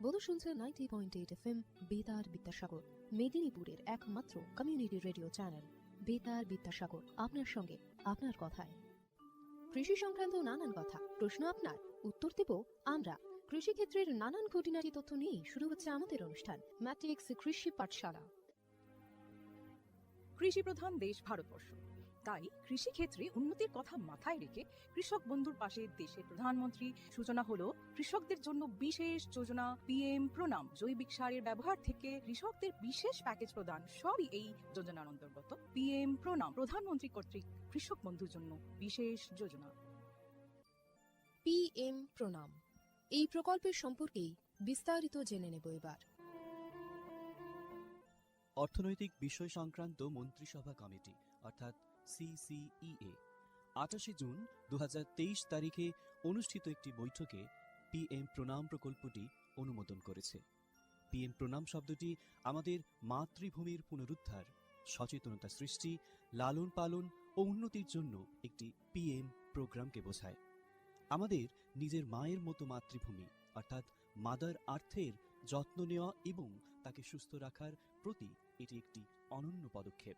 বধু শুনছে 90.8 FM বেতার বিদ্যাসাগর, মেদিনীপুরের একমাত্র কমিউনিটি রেডিও চ্যানেল বেতার বিদ্যাসাগর। আপনার সঙ্গে, আপনার কথায়। কৃষি সংক্রান্ত নানান কথা, প্রশ্ন আপনার, উত্তর দেব আমরা। কৃষিক্ষেত্রের নানান খুঁটিনাটি তথ্য নিয়ে শুরু হচ্ছে আমাদের অনুষ্ঠান ম্যাট্রিক্স কৃষি পাঠশালা। কৃষি প্রধান দেশ ভারতবর্ষ, তাই কৃষি ক্ষেত্রে উন্নতির কথা মাথায় রেখে কৃষক বন্ধুর পাশে দেশের প্রধানমন্ত্রী সূচনা হলো কৃষকদের জন্য বিশেষ যোজনা PM প্রণাম। জৈবিক সারের ব্যবহার থেকে কৃষকদের বিশেষ প্যাকেজ প্রদান, সবই এই যোজনার অন্তর্গত। PM প্রণাম প্রধানমন্ত্রী কর্তৃক কৃষক বন্ধুর জন্য বিশেষ যোজনা। PM প্রণাম, এই প্রকল্পের সম্পর্কেই বিস্তারিত জেনে নেব এবার। অর্থনৈতিক বিষয় সংক্রান্ত মন্ত্রিসভা কমিটি অর্থাৎ CCEA 28 জুন 2023 তারিখে অনুষ্ঠিত একটি বৈঠকে PM প্রণাম প্রকল্পটি অনুমোদন করেছে। PM প্রণাম শব্দটি আমাদের মাতৃভূমির পুনরুদ্ধার, সচেতনতা সৃষ্টি, লালন পালন ও উন্নতির জন্য একটি PM প্রোগ্রামকে বোঝায়। আমাদের নিজের মায়ের মতো মাতৃভূমি অর্থাৎ মাদার আর্থের যত্ন নেওয়া এবং তাকে সুস্থ রাখার প্রতি এটি একটি অনন্য পদক্ষেপ।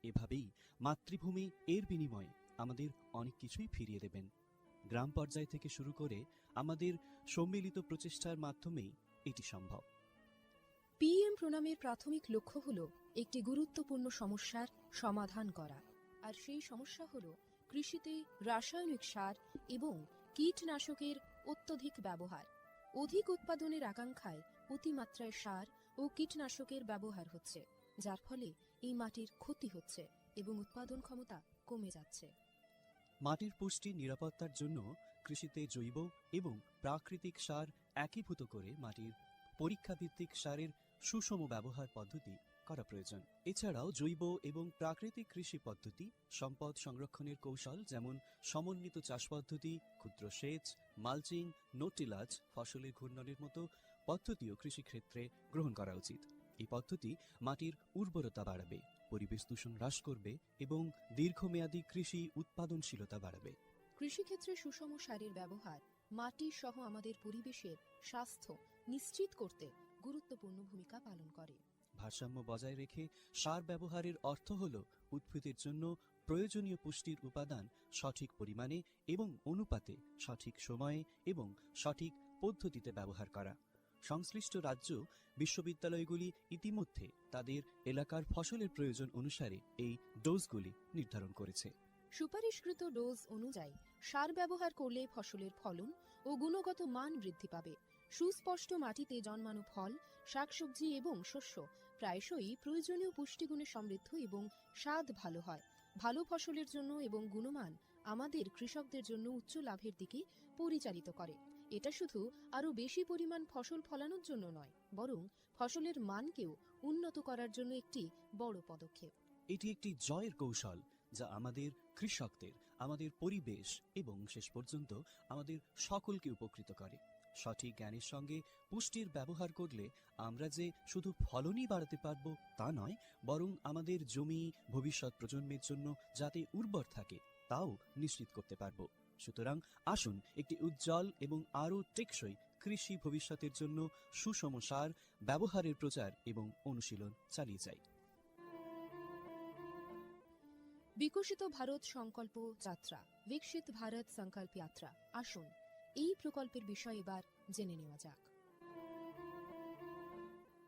এভাবেই মাতৃভূমি এর বিনিময়ে আমাদের অনেক কিছুই ফিরিয়ে দেবেন। গ্রাম পর্যায় থেকে শুরু করে আমাদের সম্মিলিত প্রচেষ্টার মাধ্যমেই এটি সম্ভব। PM প্রণামের প্রাথমিক লক্ষ্য হল একটি গুরুত্বপূর্ণ সমস্যার সমাধান করা, আর সেই সমস্যা হল কৃষিতে রাসায়নিক সার এবং কীটনাশকের অত্যধিক ব্যবহার। অধিক উৎপাদনের আকাঙ্ক্ষায় অতিমাত্রায় সার ও কীটনাশকের ব্যবহার হচ্ছে, যার ফলে এই মাটির ক্ষতি হচ্ছে এবং উৎপাদন ক্ষমতা কমে যাচ্ছে। মাটির পুষ্টি নিরাপত্তার জন্য কৃষিতে জৈব এবং প্রাকৃতিক সার একীভূত করে মাটির পরীক্ষাভিত্তিক সারের সুষম ব্যবহার পদ্ধতি করা প্রয়োজন। এছাড়াও জৈব এবং প্রাকৃতিক কৃষি পদ্ধতি, সম্পদ সংরক্ষণের কৌশল যেমন সমন্বিত চাষ পদ্ধতি, ক্ষুদ্র সেচ, মালচিং, নো-টিলাজ, ফসলের ঘূর্ণনের মতো পদ্ধতিও কৃষিক্ষেত্রে গ্রহণ করা উচিত। এই পদ্ধতি মাটির উর্বরতা বাড়াবে, পরিবেশ দূষণ হ্রাস করবে এবং দীর্ঘমেয়াদী কৃষি উৎপাদনশীলতা বাড়াবে। কৃষিক্ষেত্রে সুষম সারের ব্যবহার মাটি সহ আমাদের পরিবেশের স্বাস্থ্য নিশ্চিত করতে গুরুত্বপূর্ণ ভূমিকা পালন করে। ভারসাম্য বজায় রেখে সার ব্যবহারের অর্থ হল উদ্ভিদের জন্য প্রয়োজনীয় পুষ্টির উপাদান সঠিক পরিমাণে এবং অনুপাতে সঠিক সময়ে এবং সঠিক পদ্ধতিতে ব্যবহার করা। সংশ্লিষ্ট রাজ্য বিশ্ববিদ্যালয়গুলি ইতিমধ্যে তাদের এলাকার ফসলের প্রয়োজন অনুসারে এই ডোজগুলি নির্ধারণ করেছে। সুপারিশকৃত ডোজ অনুযায়ী সার ব্যবহার করলে ফসলের ফলন ও গুণগত মান বৃদ্ধি পাবে। সুস্পষ্ট মাটিতে জন্মানো ফল, শাকসবজি এবং শস্য প্রায়শই প্রয়োজনীয় পুষ্টিগুণে সমৃদ্ধ এবং স্বাদ ভালো হয়। ভালো ফসলের জন্য এবং গুণমান আমাদের কৃষকদের জন্য উচ্চ লাভের দিকে পরিচালিত করে। এটা শুধু আরও বেশি পরিমাণ ফসল ফলানোর জন্য নয়, বরং ফসলের মানকেও উন্নত করার জন্য একটি বড় পদক্ষেপ। এটি একটি জয়ের কৌশল যা আমাদের কৃষকদের, আমাদের পরিবেশ এবং শেষ পর্যন্ত আমাদের সকলকে উপকৃত করে। সঠিক জ্ঞানের সঙ্গে পুষ্টির ব্যবহার করলে আমরা যে শুধু ফলনই বাড়াতে পারব তা নয়, বরং আমাদের জমি ভবিষ্যৎ প্রজন্মের জন্য যাতে উর্বর থাকে তাও নিশ্চিত করতে পারব। সুতরাং আসুন একটি উজ্জ্বল এবং আরও টেকসই কৃষি ভবিষ্যতের জন্য সুষম সার ব্যবহারের প্রচার এবং অনুশীলন চালিয়ে যাই। বিকশিত ভারত সংকল্প যাত্রা, বিকশিত ভারত সংকল্প যাত্রা। আসুন এই প্রকল্পের বিষয়ে এবার জেনে নেওয়া যাক।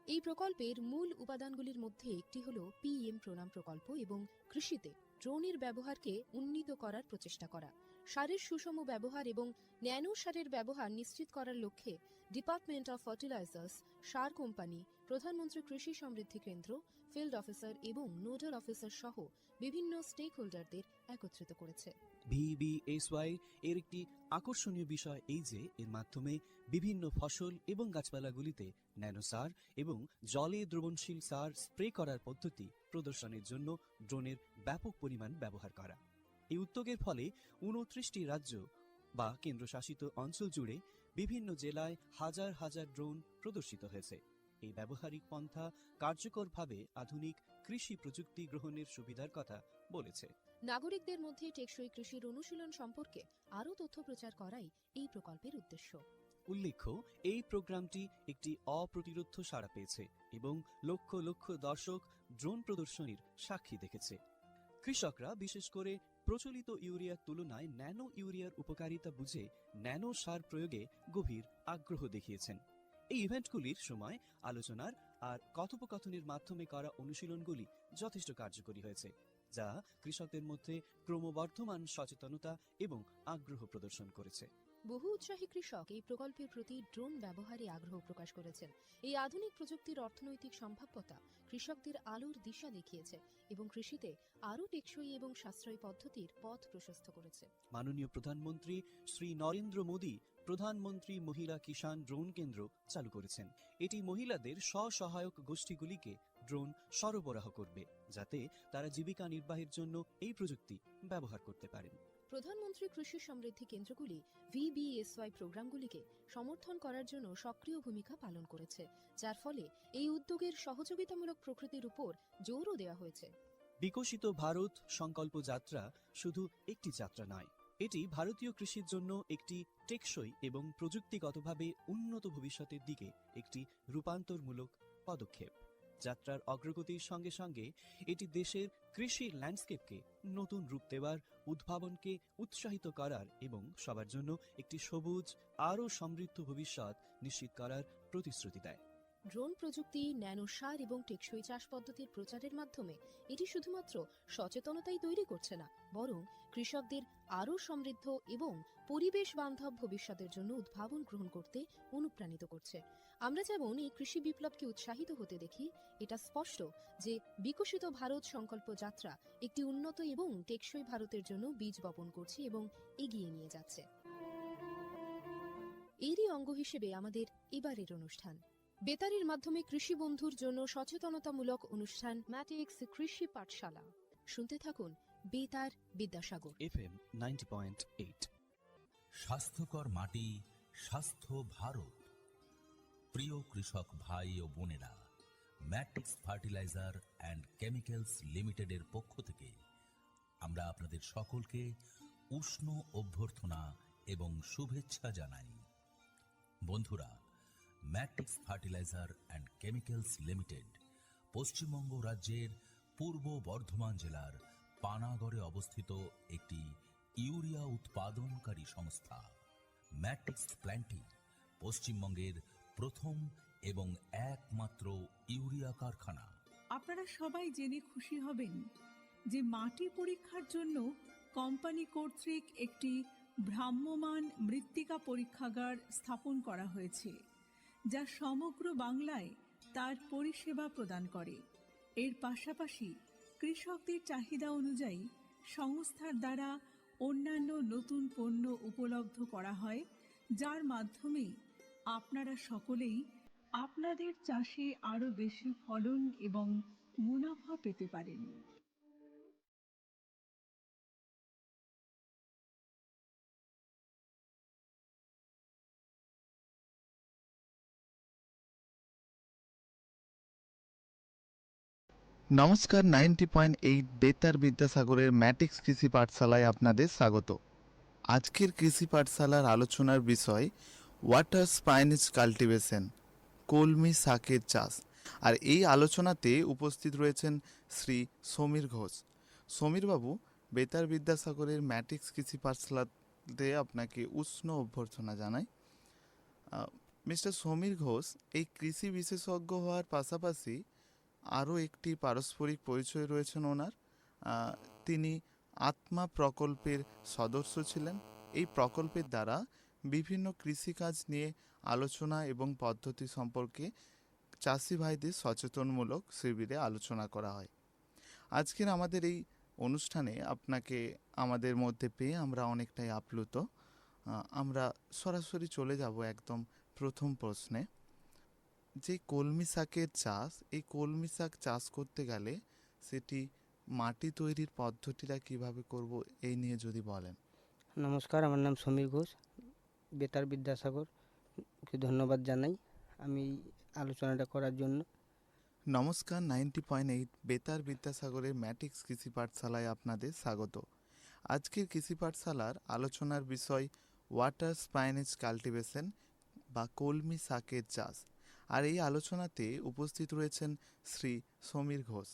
এই প্রকল্পের মূল উপাদানগুলির মধ্যে একটি হল PM প্রণাম প্রকল্প এবং কৃষিতে ড্রোনের ব্যবহারকে উন্নীত করার প্রচেষ্টা করা। সারের সুষম ব্যবহার এবং ন্যানো সারের ব্যবহার নিশ্চিত করার লক্ষ্যে department of fertilisers, sir company, প্রধানমন্ত্রী কৃষি সমৃদ্ধি কেন্দ্র, ফিল্ড অফিসার এবং নোডাল অফিসার সহ বিভিন্ন স্টেক হোল্ডারদের একত্রিত করেছে। VBSY এর একটি আকর্ষণীয় বিষয় এই যে এর মাধ্যমে বিভিন্ন ফসল এবং গাছপালাগুলিতে ন্যানো সার এবং জলে দ্রবণশীল সার স্প্রে করার পদ্ধতি প্রদর্শনের জন্য ড্রোনের ব্যাপক পরিমাণ ব্যবহার করা। এই উদ্যোগের ফলে 29টি রাজ্য বা কেন্দ্রশাসিত অঞ্চল জুড়ে বিভিন্ন জেলায় হাজার হাজার ড্রোন প্রদর্শিত হয়েছে। এই ব্যবহারিক পন্থা কার্যকরভাবে আধুনিক কৃষি প্রযুক্তি গ্রহণের সুবিধার কথা বলেছে। নাগরিকদের মধ্যে টেকসই কৃষির অনুশীলন সম্পর্কে আরও তথ্য প্রচার করাই এই প্রকল্পের উদ্দেশ্য। উল্লেখ্য, এই প্রোগ্রামটি একটি অপ্রতিরোধ্য সাড়া পেয়েছে এবং লক্ষ লক্ষ দর্শক ড্রোন প্রদর্শনীর সাক্ষী দেখেছে। কৃষকরা বিশেষ করে প্রচলিত ইউরিয়ার তুলনায় ন্যানো ইউরিয়ার উপকারিতা বুঝে ন্যানো সার প্রয়োগে গভীর আগ্রহ দেখিয়েছেন। এই ইভেন্টগুলির সময় আলোচনার আর কথোপকথনের মাধ্যমে করা অনুশীলনগুলি যথেষ্ট কার্যকরী হয়েছে, যা কৃষকদের মধ্যে ক্রমবর্ধমান সচেতনতা এবং আগ্রহ প্রদর্শন করেছে। বহু উৎসাহী কৃষক এই প্রকল্পের প্রতি ড্রোন ব্যবহারে আগ্রহ প্রকাশ করেছেন। এই আধুনিক প্রযুক্তির অর্থনৈতিক সম্ভাব্যতা কৃষকদের আলোর দিশা দেখিয়েছে এবং কৃষিতে আরও টেকসই এবং সাশ্রয়ী পদ্ধতির পথ প্রশস্ত করেছে। মাননীয় প্রধানমন্ত্রী শ্রী নরেন্দ্র মোদী প্রধানমন্ত্রী মহিলা কিষাণ ড্রোন কেন্দ্র চালু করেছেন। এটি মহিলাদের স্ব-সহায়ক গোষ্ঠীগুলিকে ড্রোন সরবরাহ করবে, যাতে তারা জীবিকা নির্বাহের জন্য এই প্রযুক্তি ব্যবহার করতে পারেন। প্রধানমন্ত্রী কৃষি সমৃদ্ধি কেন্দ্রগুলি VBSY প্রোগ্রামগুলিকে সমর্থন করার জন্য সক্রিয় ভূমিকা পালন করেছে, যার ফলে এই উদ্যোগের সহযোগিতামূলক প্রকৃতির উপর জোরও দেওয়া হয়েছে। বিকশিত ভারত সংকল্প যাত্রা শুধু একটি যাত্রা নয়, এটি ভারতীয় কৃষির জন্য একটি টেকসই এবং প্রযুক্তিগতভাবে উন্নত ভবিষ্যতের দিকে একটি রূপান্তরমূলক পদক্ষেপ। যাত্রার অগ্রগতির সঙ্গে সঙ্গে এটি দেশের কৃষি ল্যান্ডস্কেপকে নতুন রূপ দেওয়ার, উদ্ভাবনকে উৎসাহিত করার এবং সবার জন্য একটি সবুজ আরও সমৃদ্ধ ভবিষ্যৎ নিশ্চিত করার প্রতিশ্রুতি দেয়। ড্রোন প্রযুক্তি, ন্যানো সার এবং টেকসই চাষ পদ্ধতির প্রচারের মাধ্যমে এটি শুধুমাত্র সচেতনতাই তৈরি করছে না, বরং কৃষকদের আরও সমৃদ্ধ এবং পরিবেশ বান্ধব ভবিষ্যতের জন্য উদ্ভাবন গ্রহণ করতে অনুপ্রাণিত করছে। আমরা যেমন এই কৃষি বিপ্লবকে উৎসাহিত হতে দেখি, এটা স্পষ্ট যে বিকশিত ভারত সংকল্প যাত্রা একটি উন্নত এবং টেকসই ভারতের জন্য বীজ বপন করছে এবং এগিয়ে নিয়ে যাচ্ছে। এরই অঙ্গ হিসেবে আমাদের এবারের অনুষ্ঠান বেতারের মাধ্যমে কৃষি বন্ধুর জন্য সচেতনতামূলক অনুষ্ঠান ম্যাটিক্স কৃষি পাঠশালা। শুনতে থাকুন বেতার বিদ্যাসাগর FM 90.8। স্বাস্থ্যকর মাটি, স্বাস্থ্য ভারত। প্রিয় কৃষক ভাই ও বোনেরা, ম্যাট্রিক্স ফার্টিলাইজার অ্যান্ড কেমিক্যালস লিমিটেডের পক্ষ থেকে আমরা আপনাদের সকলকে উষ্ণ অভ্যর্থনা এবং শুভেচ্ছা জানাই। বন্ধুরা, matrix fertiliser and chemicals limited Paschimbanga রাজ্যের পূর্ব বর্ধমান জেলার পানাগড়ে অবস্থিত একটি ইউরিয়া উৎপাদনকারী সংস্থা। ম্যাট্রিক্স প্ল্যান্টটি পশ্চিমবঙ্গের প্রথম এবং একমাত্র ইউরিয়া কারখানা। আপনারা সবাই জেনে খুশি হবেন যে মাটি পরীক্ষার জন্য কোম্পানি কর্তৃক একটি ভ্রাম্যমাণ মৃত্তিকা পরীক্ষাগার স্থাপন করা হয়েছে, যা সমগ্র বাংলায় তার পরিষেবা প্রদান করে। এর পাশাপাশি কৃষকদের চাহিদা অনুযায়ী সংস্থার দ্বারা অন্যান্য নতুন পণ্য উপলব্ধ করা হয়, যার মাধ্যমে আপনারা সকলেই আপনাদের চাষে আরও বেশি ফলন এবং মুনাফা পেতে পারেন। নমস্কার, 90.8 বেতার বিদ্যাসাগরের ম্যাটিক্স কৃষি পাঠশালায় আপনাদের স্বাগত। আজকের কৃষি পাঠশালার আলোচনার বিষয় ওয়াটার স্পাইনেজ কাল্টিভেশন, কলমি শাকের চাষ। আর এই আলোচনাতে উপস্থিত রয়েছেন শ্রী সমীর ঘোষ। সমীরবাবু, বেতার বিদ্যাসাগরের ম্যাটিক্স কৃষি পাঠশালাতে আপনাকে উষ্ণ অভ্যর্থনা জানাই। মিস্টার সমীর ঘোষ এই কৃষি বিশেষজ্ঞ হওয়ার পাশাপাশি আরও একটি পারস্পরিক পরিচয় রয়েছেন ওনার। তিনি আত্মা প্রকল্পের সদস্য ছিলেন। এই প্রকল্পের দ্বারা বিভিন্ন কৃষিকাজ নিয়ে আলোচনা এবং পদ্ধতি সম্পর্কে চাষি ভাইদের সচেতনমূলক শিবিরে আলোচনা করা হয়। আজকের আমাদের এই অনুষ্ঠানে আপনাকে আমাদের মধ্যে পেয়ে আমরা অনেকটাই আপ্লুত। আমরা সরাসরি চলে যাব একদম প্রথম প্রশ্নে। যে কলমি শাকের চাষ, এই কলমি শাক চাষ করতে গেলে সেটি মাটি তৈরির পদ্ধতিটা কিভাবে করব, এই নিয়ে যদি বলেন। নমস্কার, আমার নাম সমীর ঘোষ। বেতার বিদ্যাসাগরকে ধন্যবাদ জানাই আমি আলোচনাটা করার জন্য। নমস্কার, 90.8 বেতার বিদ্যাসাগরের ম্যাটিক্স কৃষি পাঠশালায় আপনাদের স্বাগত। আজকের কৃষি পাঠশালার আলোচনার বিষয় ওয়াটার স্পাইনেজ কাল্টিভেশন, বা কলমি শাকের চাষ। আর এই আলোচনাতে উপস্থিত রয়েছেন শ্রী সমীর ঘোষ।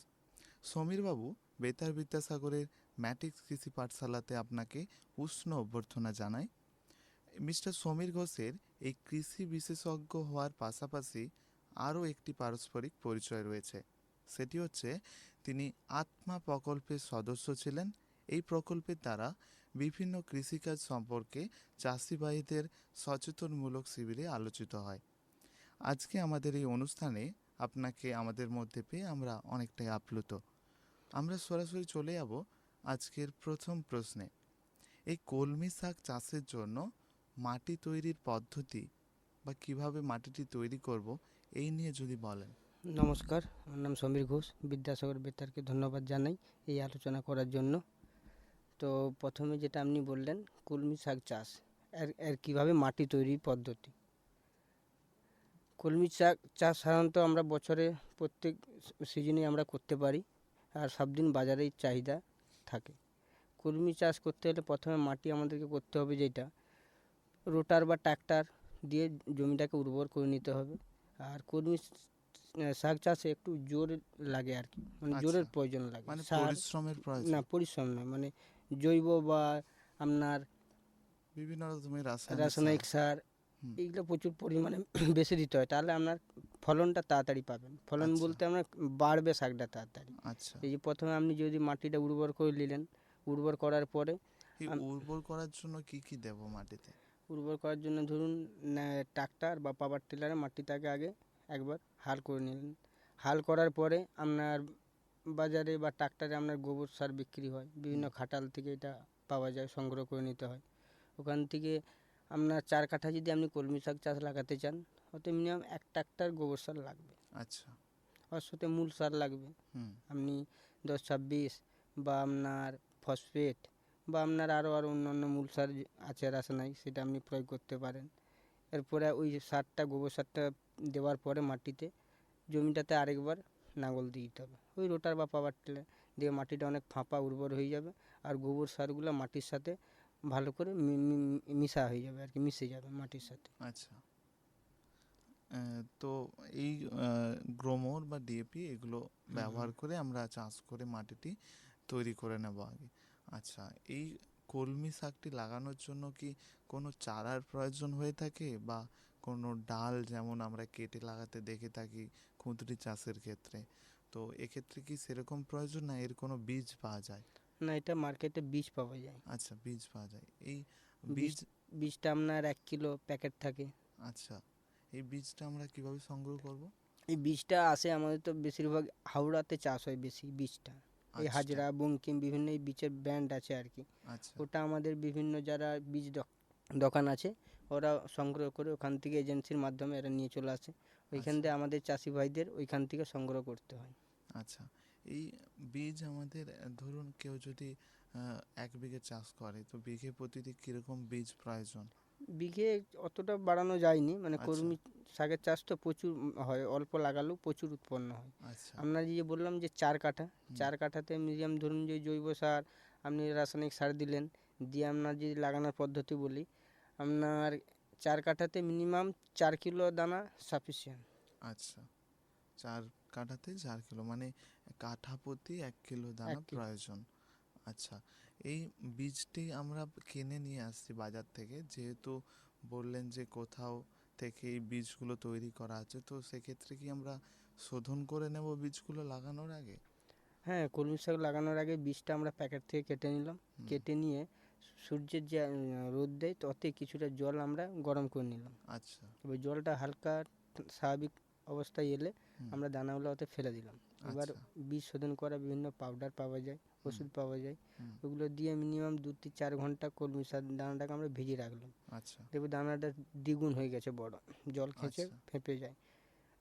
সমীরবাবু, বেতার বিদ্যাসাগরের ম্যাটিক্স কৃষি পাঠশালাতে আপনাকে উষ্ণ অভ্যর্থনা জানাই। মিস্টার সমীর ঘোষের এই কৃষি বিশেষজ্ঞ হওয়ার পাশাপাশি আরও একটি পারস্পরিক পরিচয় রয়েছে, সেটি হচ্ছে তিনি আত্মা প্রকল্পের সদস্য ছিলেন। এই প্রকল্পের দ্বারা বিভিন্ন কৃষিকাজ সম্পর্কে চাষি ভাইদের সচেতনমূলক শিবিরে আলোচিত হয়। আজকে আমাদের এই অনুষ্ঠানে আপনাকে আমাদের মধ্যে পেয়ে আমরা অনেকটাই আপ্লুত। আমরা সরাসরি চলে যাব আজকের প্রথম প্রশ্নে। এই কলমি শাক চাষের জন্য মাটি তৈরির পদ্ধতি বা কিভাবে মাটিটি তৈরি করব, এই নিয়ে যদি বলেন। নমস্কার, আমার নাম সমীর ঘোষ। বিদ্যাসাগর বেতারকে ধন্যবাদ জানাই এই আলোচনা করার জন্য। তো প্রথমে যেটা আপনি বললেন কলমি শাক চাষ, এর কীভাবে মাটি তৈরির পদ্ধতি। কলমি শাক চাষ সাধারণত আমরা বছরে প্রত্যেক সিজনে আমরা করতে পারি, আর সব দিন বাজারেই চাহিদা থাকে। কলমি চাষ করতে হলে প্রথমে মাটি আমাদেরকে করতে হবে যেটা রোটার বা ট্রাক্টর দিয়ে জমিটাকে উর্বর করে নিতে হবে। আর কলমি শাক চাষে একটু জোর লাগে আর কি, মানে জোরের আচ্ছা, প্রয়োজন লাগে। মানে সার পরিশ্রমের প্রয়োজন। না, পরিশ্রম নয়, মানে জৈব বা আপনার বিভিন্ন রকমের রাসায়নিক রাসায়নিক সার হুম। এইগুলো প্রচুর পরিমাণে বেশি দিতে হয়, তাহলে আপনার ফলনটা তাড়াতাড়ি পাবেন। ফলন আচ্ছা। বলতে আপনার বাড়বে শাকটা তাড়াতাড়ি। আচ্ছা, এই যে প্রথমে আপনি যদি মাটিটা উর্বর করে নিলেন, উর্বর করার পরে এই আম- উর্বর করার জন্য কি কি দেব মাটিতে? উর্বর করার জন্য ধরুন ট্রাক্টর বা পাওয়ার টিলারে মাটিটাকে আগে একবার হাল করে নিলেন। হাল করার পরে আপনার বাজারে বা ট্রাক্টরে আপনার গোবর সার বিক্রি হয়, বিভিন্ন খাটাল থেকে এটা পাওয়া যায়, সংগ্রহ করে নিতে হয়। ওখান থেকে আপনার 4 কাঠা যদি আপনি কলমি শাক চাষ লাগাতে চান, ওতে মিনিমাম 1 ট্রাক্টর গোবর সার লাগবে। আচ্ছা। ওর সাথে মূল সার লাগবে। হুম। আপনি 10-26 বা আপনার ফসফেট বা আপনার আরও অন্যান্য মূল সার আছে রাসায়নিক, সেটা আপনি প্রয়োগ করতে পারেন। এরপরে ওই সারটা, গোবর সারটা দেওয়ার পরে মাটিতে জমিটাতে আরেকবার লাঙল দিয়ে দিতে হবে, ওই রোটার বা পাওয়ার টিলার দিয়ে। মাটিটা অনেক ফাঁপা উর্বর হয়ে যাবে, আর গোবর সারগুলো মাটির সাথে ভালো করে মিশা হয়ে যাবে আর কি, মিশে যাবে মাটির সাথে। আচ্ছা। তো এই গ্রোমোর বা ডিএপি এগুলো ব্যবহার করে আমরা চাষ করে মাটিটি তৈরি করে নেব আগে। আচ্ছা, এই কলমি শাকটি লাগানোর জন্য কি কোনো চারার প্রয়োজন হয়ে থাকে, বা কোনো ডাল যেমন আমরা কেটে লাগাতে দেখে থাকি খুঁদরি চাষের ক্ষেত্রে, তো এক্ষেত্রে কি সেরকম প্রয়োজন, না এর কোনো বীজ পাওয়া যায়? না, এটা মার্কেটে বীজ পাওয়া যায়। আচ্ছা, বীজ পাওয়া যায়। এই বীজ বীজ, বীজটা আপনার 1 কিলো প্যাকেট থাকে। আচ্ছা, এই বীজটা আমরা কিভাবে সংগ্রহ করব? এই বীজটা আসে আমাদের তো বেশিরভাগ হাওড়াতে চাষ হয় বেশি বীজটা। এই আচ্ছা। হাজরা, বঙ্কিম, বিভিন্ন এই বীজের ব্র্যান্ড আছে আর কি। আচ্ছা। ওটা আমাদের বিভিন্ন যারা বীজ দোকান আছে, ওরা সংগ্রহ করে ওখান থেকে এজেন্সির মাধ্যমে এরা নিয়ে চলে আসে। ওইখান আচ্ছা। থেকে আমাদের চাষি ভাইদের ওইখান থেকে সংগ্রহ করতে হয়। আচ্ছা, এই বীজ আমাদের ধরুন কেউ যদি 1 বিঘে চাষ করে, তো বিঘে প্রতিটি কিরকম বীজ প্রয়োজন? বিঘে অতটা বাড়ানো যায়নি, মানে আচ্ছা। কলমি শাকের চাষ তো প্রচুর হয়, অল্প লাগালেও প্রচুর উৎপন্ন হয়। আচ্ছা। আপনার যে বললাম যে 4 কাঠা, হুম। 4 কাঠাতে মিডিয়াম ধরুন যে জৈব সার, আপনি রাসায়নিক সার দিলেন, দিয়ে আপনার যদি লাগানোর পদ্ধতি বলি, আপনার 4 কাঠাতে মিনিমাম 4 কিলো দানা সাফিসিয়েন্ট। আচ্ছা, 4 কাঠাতে 4 কিলো, মানে কাঠা প্রতি 1 কিলো দানা 1 কিলো। প্রয়োজন। আচ্ছা, এই বীজটি আমরা কিনে নিয়ে আসছি বাজার থেকে, যেহেতু বললেন যে কোথাও থেকে এই বীজগুলো তৈরি করা আছে, তো সেক্ষেত্রে কি আমরা শোধন করে নেব বীজগুলো লাগানোর আগে? হ্যাঁ, কলমি শাক লাগানোর আগে বীজটা আমরা প্যাকেট থেকে কেটে নিলাম। হুম। কেটে নিয়ে সূর্যের যে রোদ দেয় তাতে কিছুটা জল আমরা গরম করে নিলাম। আচ্ছা। এবার জলটা হালকা স্বাভাবিক অবস্থায় এলে হুম। আমরা দানাগুলো ওতে ফেলে দিলাম। এবার আচ্ছা। বীজ শোধন করা বিভিন্ন পাউডার পাওয়া যায়, ওষুধ পাওয়া যায়, হুম। ওগুলো দিয়ে মিনিমাম 2-4 ঘন্টা কলমি শাক দানাটাকে আমরা ভিজিয়ে রাখলাম। আচ্ছা। দেখবে দানাটা দ্বিগুণ হয়ে গেছে বড়, জল খেঁচে আচ্ছা। ফেঁপে যায়।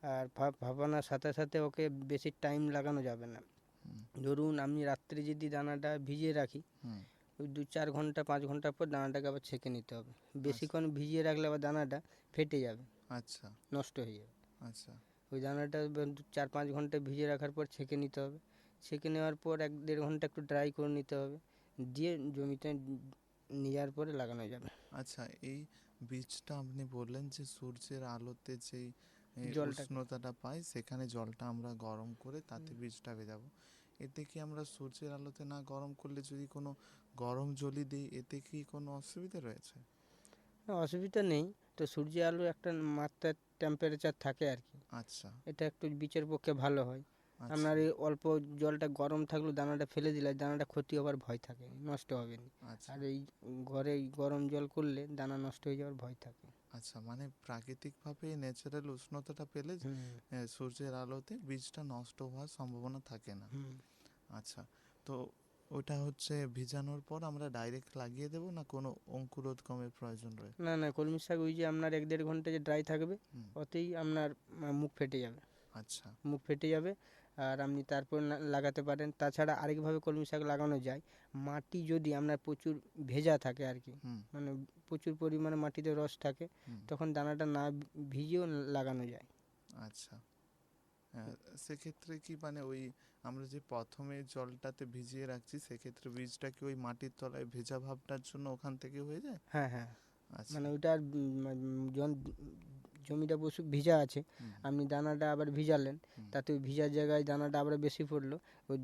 আর ভাপানোর সাথে সাথে ওকে বেশি টাইম লাগানো যাবে না। হুম। ধরুন আমি রাত্রে যদি দানাটা ভিজিয়ে রাখি, হুম। ওই 2-4 ঘন্টা 5 ঘন্টা পর দানাটাকে আবার ছেঁকে নিতে হবে। বেশিক্ষণ ভিজিয়ে রাখলে আবার দানাটা ফেটে যাবে, আচ্ছা। নষ্ট হয়ে যাবে। আচ্ছা। ওই দানাটা 4-5 ঘন্টা ভিজিয়ে রাখার পর ছেঁকে নিতে হবে। ছেঁকে নেওয়ার পর 1-1.5 ঘন্টা একটু ড্রাই করে নিতে হবে, দিয়ে জমিতে নিয়ে যাওয়ার পরে লাগানো যাবে। আচ্ছা, এই বীজটা আপনি বললেন যে সূর্যের আলোতে যেই জলটা উষ্ণতাটা পাই সেখানে জলটা আমরা গরম করে তাতে হুম। বীজটা ভেজাবো। এতে কি আমরা সূর্যের আলোতে না গরম করলে যদি কোনো গরম জলই দিই এতে কি কোনো অসুবিধা রয়েছে? না, অসুবিধা নেই। তো সূর্যের আলো একটা মাত্রার টেম্পারেচার থাকে আর কি। আচ্ছা, এটা একটু বীজের পক্ষে ভালো হয়। আচ্ছা, আপনার এই অল্প জলটা গরম থাকলেও দানাটা ফেলে দিলে দানাটা ক্ষতি হবার ভয় থাকে, নষ্ট হবে না। আচ্ছা, আর এই ঘরে এই গরম জল করলে দানা নষ্ট হয়ে যাওয়ার ভয় থাকে। আচ্ছা, মানে প্রাকৃতিকভাবে ন্যাচারাল উষ্ণতাটা পেলে হুম, সূর্যের আলোতে বীজটা নষ্ট হওয়ার সম্ভাবনা থাকে না। হুম। আচ্ছা, তো ওটা হচ্ছে ভিজানোর পর আমরা ডাইরেক্ট লাগিয়ে দেবো না কোনো অঙ্কুরোদ্গমের প্রয়োজন রয়েছে? না, না, কলমি শাক ওই যে আপনার ১-১.৫ ঘন্টা যে ড্রাই থাকবে, হুম, ওতেই আপনার মুখ ফেটে যাবে। আচ্ছা, মুখ ফেটে যাবে। আর আপনি তারপর লাগাতে পারেন। তাছাড়া আরেকভাবে কলমি শাক লাগানো যায়। মাটি যদি আপনার প্রচুর ভেজা থাকে আর কি, হুম, মানে প্রচুর পরিমাণে মাটিতে রস থাকে, হুম, তখন দানাটা না ভিজিয়েও লাগানো যায়। আচ্ছা। সেক্ষেত্রে কি মানে ওই আমরা যে প্রথমে জলটাতে ভিজিয়ে রাখছি সেক্ষেত্রে বীজটা কি ওই মাটির তলায় ভেজা ভাবটার জন্য ওখান থেকে হয়ে যায়? হ্যাঁ, হ্যাঁ। আচ্ছা, মানে ওইটার জমিটা ভিজা আছে, হুম, আপনি দানাটা আবার ভিজালেন, হুম, তাতে ওই ভিজার জায়গায় দানাটা আবার বেশি পড়লো, ওই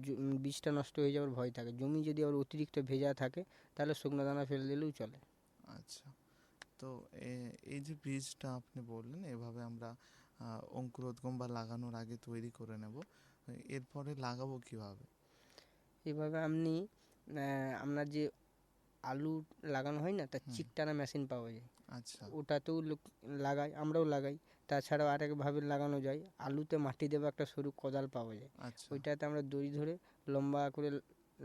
বীজটা নষ্ট হয়ে যাওয়ার ভয় থাকে। জমি যদি আবার অতিরিক্ত ভেজা থাকে, তাহলে শুকনো দানা ফেলে দিলেও চলে। আচ্ছা। তো এই যে বীজটা আপনি বললেন এভাবে আমরা অঙ্কুরোদ্গম বা লাগানোর আগে তৈরি করে নেব। এরপরে লাগাবো কিভাবে? এভাবে আপনি আপনার যে আলু লাগানো হয় না, তার হুম, চিক টানা মেশিন পাওয়া যায়, আচ্ছা, ওটাতেও লোক লাগায়, আমরাও লাগাই। তাছাড়াও আরেকভাবে লাগানো যায়, আলুতে মাটি দেওয়া একটা সরু কোদাল পাওয়া যায়, আচ্ছা, ওইটাতে আমরা দড়ি ধরে লম্বা করে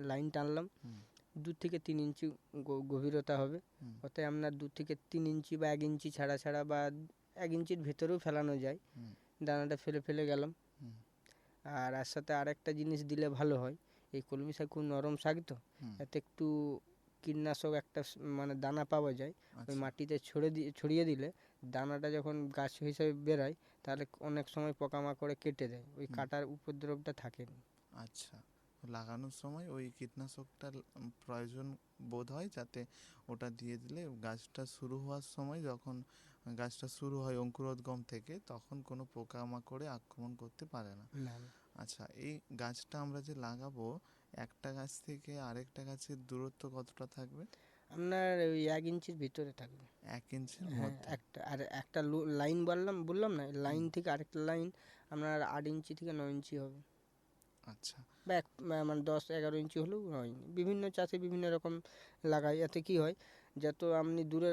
লাইন টানলাম, হুম, 2 থেকে 3 ইঞ্চি গভীরতা হবে। হুম, ওতে আপনার 2 থেকে 3 ইঞ্চি বা 1 ইঞ্চি ছাড়া ছাড়া বা 1 ইঞ্চির ভেতরেও ফেলানো যায়। হুম, দানাটা ফেলে ফেলে গেলাম। হুম, আর আর সাথে আরেকটা জিনিস দিলে ভালো হয়, এই কলমি শাক খুব নরম শাক তো, হুম, এতে একটু কীটনাশক একটা মানে দানা পাওয়া যায়, ওই আচ্ছা, মাটিতে ছড়িয়ে দিলে দানাটা যখন গাছ হিসেবে বেরোয়, তাহলে অনেক সময় পোকামাকড়ে কেটে দেয়, ওই হুম, কাটার উপদ্রবটা থাকে না। আচ্ছা। লাগানোর সময় ওই কীটনাশকটার প্রয়োজন বোধ হয় যাতে ওটা দিয়ে দিলে গাছটা শুরু হওয়ার সময় যখন গাছটা শুরু হয় অঙ্কুরোদ্গম থেকে তখন কোনো পোকামাকড়ে আক্রমণ করতে পারে না। না, না। আচ্ছা, এই গাছটা আমরা যে লাগাবো একটা গাছ থেকে আরেকটা গাছের দূরত্ব কতটা থাকবে? আপনার ওই 1 ইঞ্চির ভিতরে থাকবে। 1 ইঞ্চির হ্যাঁ, মধ্যে? একটা আর একটা লাইন বললাম না, হুম, লাইন থেকে আরেকটা লাইন আপনার 8 ইঞ্চি থেকে 9 ইঞ্চি হবে, আচ্ছা, বা মানে 10-11 ইঞ্চি হলেও হয়। বিভিন্ন চাষে বিভিন্ন রকম লাগায়, এতে কি হয়, যত আপনি দূরে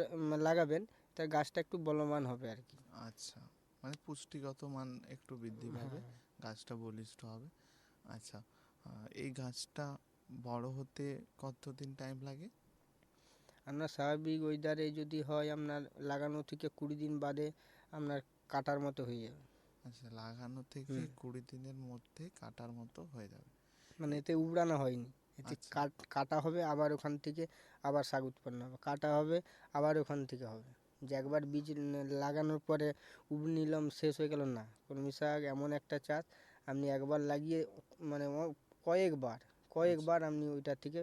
লাগাবেন, তার গাছটা একটু বলবান হবে আর কি। আচ্ছা, মানে পুষ্টিগত মান একটু বৃদ্ধি পাবে, হ্যাঁ, গাছটা বলিষ্ঠ হবে। আচ্ছা, এই গাছটা বড় হতে কতদিন টাইম লাগে? আপনার স্বাভাবিক ওয়েদারে যদি হয়, আপনার লাগানো থেকে 20 দিন বাদে আপনার কাটার মতো হয়ে যাবে। আচ্ছা, লাগানো থেকে হুম, 20 দিনের মধ্যে কাটার মতো হয়ে যাবে। মানে এ- এতে উবড়ানো হয়নি, এতে আচ্ছা, কাটা হবে, আবার ওখান থেকে আবার শাক উৎপন্ন হবে, কাটা হবে, আবার ওখান থেকে হবে। যে একবার বীজ লাগানোর পরে নিলাম শেষ হয়ে গেল না। কলমি শাক এমন একটা চাষ, আপনি একবার লাগিয়ে মানে কয়েকবার আচ্ছা, কয়েকবার আপনি ওইটা থেকে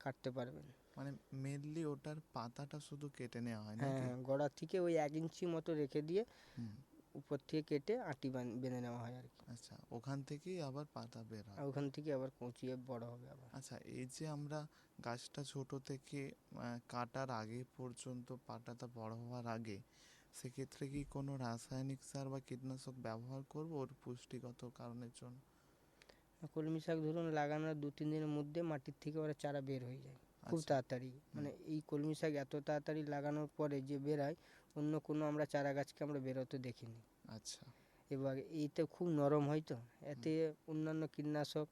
কাটতে পারবেন। মানে মেনলি ওটার পাতাটা শুধু কেটে নেওয়া হয় হ্যাঁ, নাকি? হ্যাঁ, গোড়া থেকে ওই 1 ইঞ্চি মতো রেখে দিয়ে হুম, উপর থেকে কেটে আঁটি বেঁধে নেওয়া হয় আর কি। আচ্ছা, ওখান থেকেই আবার পাতা বের আর হয়। ওখান থেকে আবার কুঁচিয়ে বড় হবে আবার। আচ্ছা, এই যে আমরা গাছটা ছোট থেকে কাটার আগে পর্যন্ত পাতাটা বড় হওয়ার আগে সেক্ষেত্রে কি কোনো রাসায়নিক সার বা কীটনাশক ব্যবহার করব ওর পুষ্টিগত কারণের জন্য? কলমি শাক ধরুন লাগানোর 2-3 দিনের মধ্যে মাটির থেকে ওরা চারা বের হয়ে যায় খুব আচ্ছা, তাড়াতাড়ি। হুম, মানে এই কলমি শাক এত তাড়াতাড়ি লাগানোর পরে যে বেরায়, অন্য কোনো আমরা চারা গাছকে আমরা বেরোতে দেখিনি। আচ্ছা, এবার এইটা খুব নরম হয় তো, হুম, এতে অন্যান্য কীটনাশক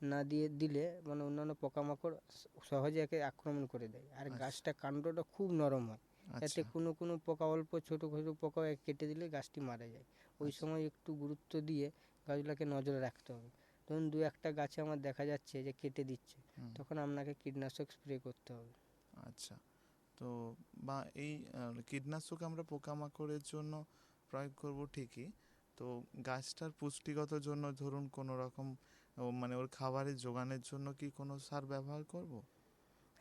না দিলে মানে অন্যান্য পোকামাকড় সহজে একে আক্রমণ করে দেয়, আর আচ্ছা, গাছটা কাণ্ডটা খুব নরম হয়। এতে আচ্ছা, কোনো কোনো পোকা, অল্প ছোটো ছোটো পোকা কেটে দিলে গাছটি মারা যায়। ওই আচ্ছা, সময় একটু গুরুত্ব দিয়ে গাছগুলোকে নজরে রাখতে হবে। ধরুন 2-1টা গাছে আমার দেখা যাচ্ছে যে কেটে দিচ্ছে, হুম, তখন আপনাকে কীটনাশক স্প্রে করতে হবে। আচ্ছা। তো বা এই কীটনাশক আমরা পোকামাকড়ের জন্য প্রয়োগ করব ঠিকই, তো গাছটার পুষ্টিগত জন্য ধরুন কোনো রকম মানে ওর খাবারের যোগানের জন্য কি কোনো সার ব্যবহার করব?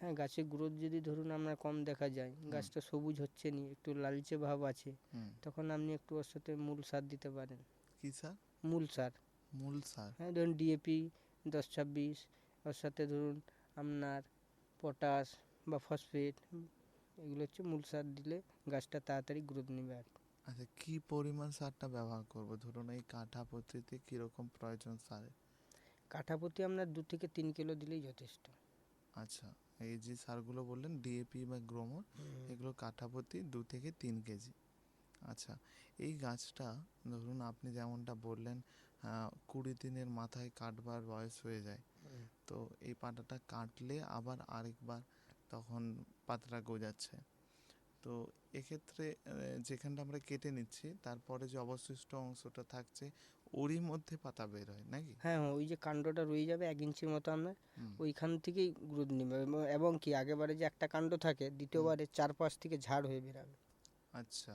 হ্যাঁ, গাছের গ্রোথ যদি ধরুন আপনার কম দেখা যায়, গাছটা সবুজ হচ্ছে নি, একটু লালচে ভাব আছে, হুম, তখন আপনি একটু ওর সাথে মূল সার দিতে পারেন। কি স্যার? মূল সার, মূল সার। হ্যাঁ ধরুন ডিএপি 10-26, ওর সাথে ধরুন আপনার পটাশ বা ফসফেট, এগুলো হচ্ছে মূল সার দিলে গাছটা তাড়াতাড়ি গ্রোথ নেবে আর কি। আচ্ছা, কি পরিমাণ সারটা ব্যবহার করব? ধরুন এই কাঠা পদ্ধতিতে কিরকম প্রয়োজন সারের? কাঠাপ্রতি আপনার 2 থেকে 3 কিলো দিলেই যথেষ্ট। আচ্ছা, এই যে সারগুলো বললেন ডিএপি বা গ্রোমর, এগুলো কাঠা প্রতি 2 থেকে 3 কেজি। আচ্ছা, এই গাছটা ধরুন আপনি যেমনটা বললেন 20 দিনের মাথায় কাটবার বয়স হয়ে যায়, তো এই পাতাটা কাটলে আবার আরেকবার তখন পাতাটা গজাচ্ছে। তো এক্ষেত্রে যেখানটা আমরা কেটে নিচ্ছি তারপরে যে অবশিষ্ট অংশটা থাকছে ওরই মধ্যে পাতা বের হয় নাকি? হ্যাঁ হ্যাঁ, ওই যে কাণ্ডটা রয়ে যাবে 1 ইঞ্চির মতো আপনার, হুম, ওইখান থেকেই গ্রোথ নেবে, এবং কি আগেবারে যে একটা কাণ্ড থাকে, দ্বিতীয়বারে 4 পাশ থেকে ঝাড় হয়ে বেরাবে। আচ্ছা,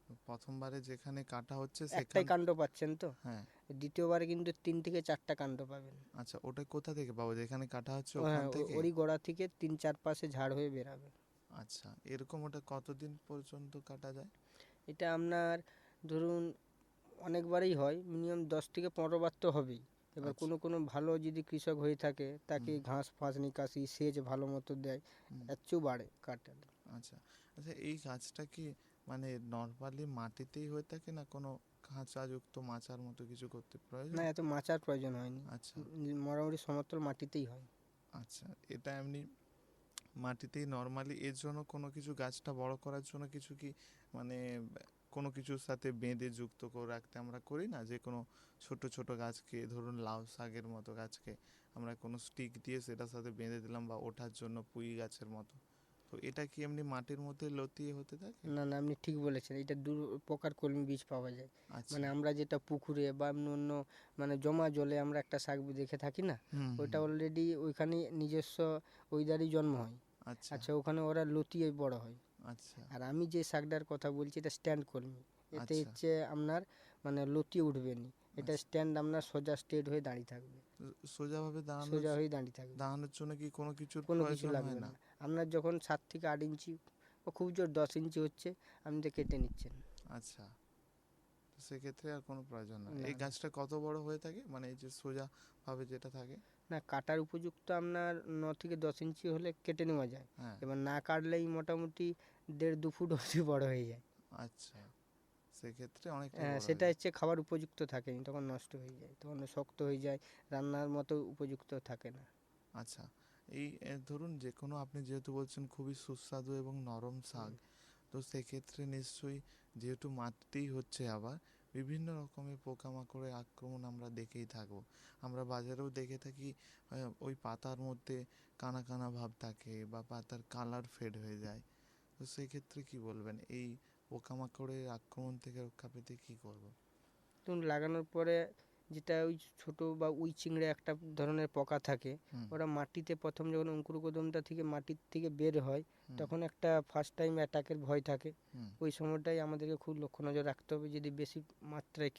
তো প্রথমবারে যেখানে কাটা হচ্ছে একটাই সেখান, কাণ্ড পাচ্ছেন তো, হ্যাঁ, দ্বিতীয়বারে কিন্তু 3 থেকে 4টা কাণ্ড পাবেন। আচ্ছা, ওটা কোথা থেকে পাবো? যেখানে কাটা হচ্ছে ও ওখান হ্যাঁ, থেকে? ওরই গোড়া থেকে 3-4 পাশে ঝাড় হয়ে বেরাবে। আচ্ছা, এরকম ওটা কতদিন পর্যন্ত কাটা যায়? এটা আপনার ধরুন অনেকবারই হয়, মিনিমাম 10 থেকে 15 বার তো হবেই। এবার আচ্ছা, কোনো কোনো ভালো যদি কৃষক হয়ে থাকে, তাকে হুম, ঘাস ফাঁস নিকাশি সেচ ভালো মতো দেয়, হুম, এর চেয়েও বাড়ে কাটালে। আচ্ছা। আচ্ছা, এই গাছটা কি মানে নরমালি মাটিতেই হয়ে থাকে না কোনো খাঁচাযুক্ত মাচার মতো কিছু করতে না, প্রয়োজন? এত মাচার প্রয়োজন হয়নি, আচ্ছা, মোটামুটি সমতল মাটিতেই হয়। আচ্ছা, এটা এমনি মাটিতেই নরমালি, এর জন্য কোনো কিছু গাছটা বড় করার জন্য কিছু কি মানে কোনো কিছুর সাথে বেঁধে যুক্ত করে রাখতে আমরা করি না, যে কোনো ছোট ছোট গাছকে, ধরুন লাউ শাকের মতো গাছকে আমরা কোনো স্টিক দিয়ে সেটার সাথে বেঁধে দিলাম, বা ওঠার জন্য পুঁই গাছের মতো, তো এটা কি এমনি মাটির মধ্যে লতিয়ে হতে থাকে? না না, আপনি ঠিক বলেছেন, এটা দু প্রকার কলমি বীজ পাওয়া যায়। আচ্ছা, মানে আমরা যেটা পুকুরে বা এমনি অন্য মানে জমা জলে আমরা একটা শাক দেখে থাকি না, হুম, ওইটা হুম, অলরেডি ওইখানে নিজস্ব ওইদারই জন্ম হয়। আচ্ছা, আচ্ছা, ওখানে ওরা লতিয়ে বড় হয়। আচ্ছা, আর আমি যে শাকটার কথা বলছি এটা স্ট্যান্ড কলমি, এতে আচ্ছা, হচ্ছে আপনার মানে লতিয়ে উঠবে নি, এটা আচ্ছা, স্ট্যান্ড আপনার সোজা স্ট্রেট হয়ে দাঁড়িয়ে থাকবে, সোজাভাবে দাঁড়ানোর সোজা হয়ে দাঁড়িয়ে থাকবে, দাঁড়ানোর জন্য কি কোনো কিছুর কোনো কিছু প্রয়োজন হয় লাগবে না? না। আপনার যখন 7 থেকে 8 ইঞ্চি বা খুব জোর 10 ইঞ্চি হচ্ছে, আপনি তো কেটে নিচ্ছেন। আচ্ছা, তো সেক্ষেত্রে আর কোনো প্রয়োজন না। না এই না গাছটা কত বড় হয়ে থাকে, মানে এই যে সোজা ভাবে যেটা থাকে? না, কাটার উপযুক্ত আপনার 9 থেকে 10 ইঞ্চি হলে কেটে নেওয়া যায়। হ্যাঁ, এবার না কাটলেই মোটামুটি 1.5-2 ফুট অবধি বড় হয়ে যায়। আচ্ছা, সেক্ষেত্রে অনেকটা হ্যাঁ, বড় হয়ে সেটা যায়। হচ্ছে খাবার উপযুক্ত থাকেনি, তখন নষ্ট হয়ে যায়, তখন শক্ত হয়ে যায়, রান্নার মতো উপযুক্ত থাকে না। আচ্ছা, এই ধরুন যে কোনো, আপনি যেহেতু বলছেন খুবই সুস্বাদু এবং নরম শাক, তো সেক্ষেত্রে নিশ্চয়ই যেহেতু মাটিতেই হচ্ছে, আবার বিভিন্ন রকমের পোকামাকড়ের আক্রমণ আমরা দেখেই থাকবো। আমরা বাজারেও দেখে থাকি ওই পাতার মধ্যে কানা কানা ভাব থাকে বা পাতার কালার ফেড হয়ে যায়। তো সেক্ষেত্রে কি বলবেন, এই পোকামাকড়ের আক্রমণ থেকে রক্ষা পেতে কি করব? ধরুন লাগানোর পরে যেটা ওই ছোট বা উই চিংড়ে একটা ধরনের পোকা থাকে, হুম, ওরা মাটিতে প্রথম যখন অঙ্কুরকোদমটা থেকে মাটির থেকে বের হয়, হুম, তখন একটা ফার্স্ট টাইম অ্যাটাকের ভয় থাকে। হুম, ওই সময়টাই আমাদেরকে খুব লক্ষ্য নজর রাখতে হবে, যদি বেশি মাত্রায়